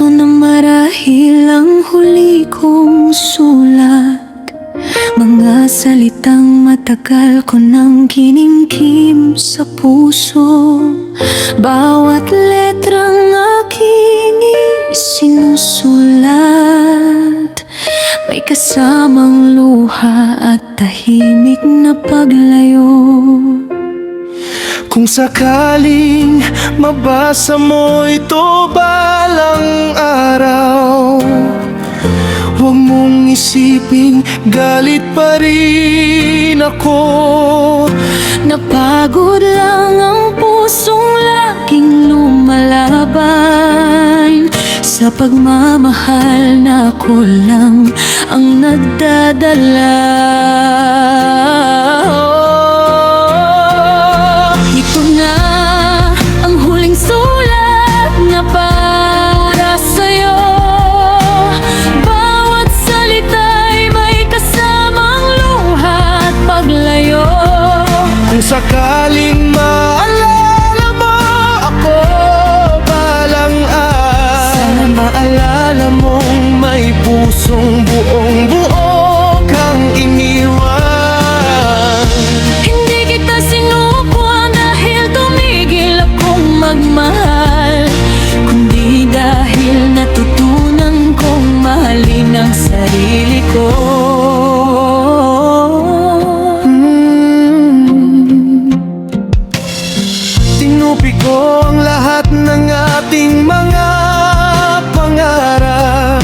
Ito na marahil ang huli kong sulat, mga salitang matagal ko nang kinimkim sa puso. Bawat letrang aking isinusulat, may kasamang luha at tahimik na paglayo. Kung sakaling mabasa mo ito balang araw, huwag mong isiping galit pa rin ako. Napagod lang ang pusong laging lumalaban, sa pagmamahal na ako lang ang nagdadala. Ito na ang huling sulat na para sa'yo. Bawat salita'y may kasamang luha at paglayo. Kung sakaling maalala mo ako balang araw, sana maalala mong may pusong buong buo kang iniwan. Hindi kita sinubuan dahil tumigil akong magmahal, kundi dahil natutunan kong mahalin ang sarili ko. Tinupi ko ang lahat ng ating mga pangarap,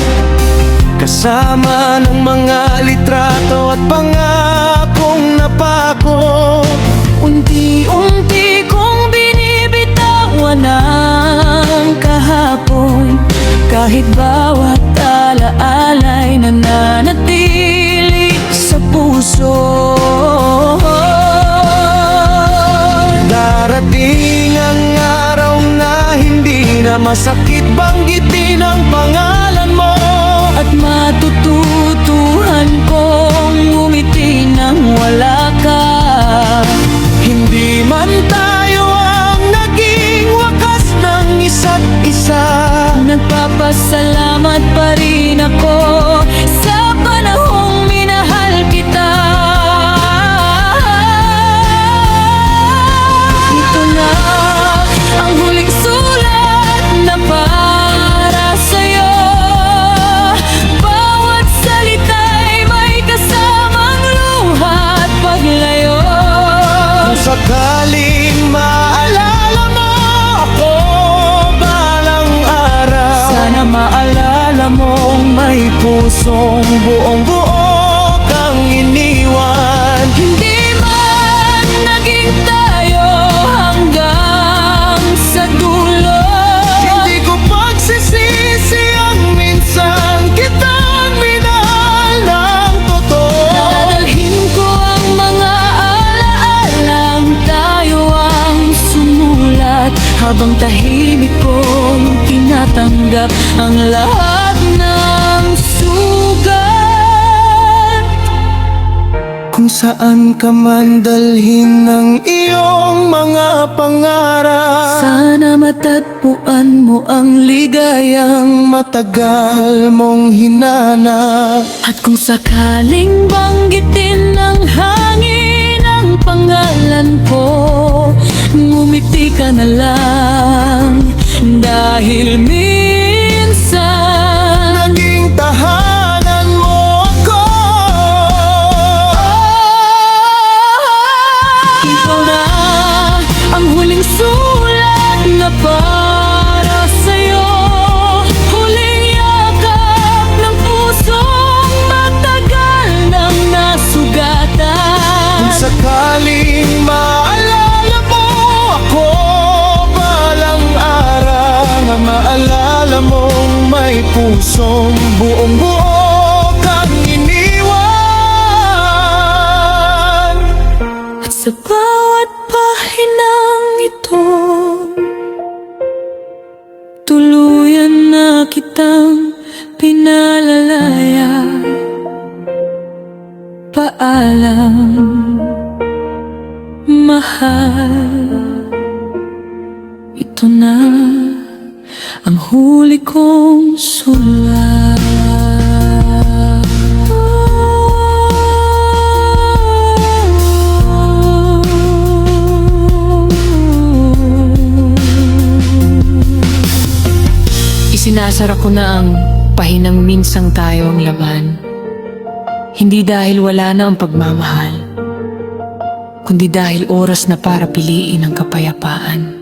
kasama ng mga litrato at pangakong napako. Unti-unti kong binibitawan ang kahapon, kahit bawat alaala'y nananatili sa puso. Darating ang araw na hindi na masakit banggitin ang pangalan mo, At matututuhan kong ngumiti nang wala ka. hindi man tayo ang naging wakas ng isa't isa. Nagpapasalamat pa rin ako sa panahong minahal kita. Ito na ang huling sulat na para sa'yo. Bawat salita'y may kasamang luha at paglayo. Kung sakaling maalala mo ako balang araw, Sana maalala mong may pusong buong buo kang iniwan. hindi man naging tayo hanggang sa dulo, Hindi ko pagsisisi ang minsan kitang minahal ng totoo. dadalhin ko ang mga alaalang tayo ang sumulat, habang tahimik kong tinatanggap ang lahat ng sugat. Kung saan ka man dalhin ng iyong mga pangarap, Sana matatpuan mo ang ligayang matagal mong hinanap. At kung sakaling banggitin ng hangin ang pangalan ko, ngumiti ka na lang, dahil minsan Naging tahanan mo ako. ito na ang huling sulat na para sa'yo. Huling yakap ng pusong matagal nang nasugatan. Kung sakaling maalala mo ako balang araw, na maalala mong may pusong buong buo kang iniwan. At sa bawat pahinang ito, tuluyan na kitang pinalalaya. Paalam, mahal. Ito na ang huli kong sulat. Isinasara ko na ang pahinang minsang tayo ang laman. Hindi dahil wala na ang pagmamahal, kundi dahil oras na para piliin ang kapayapaan.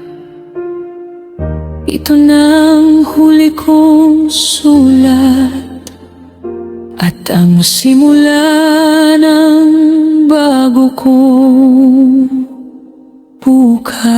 Ito na ang huli kong sulat at ang simula ng bago kong bukas.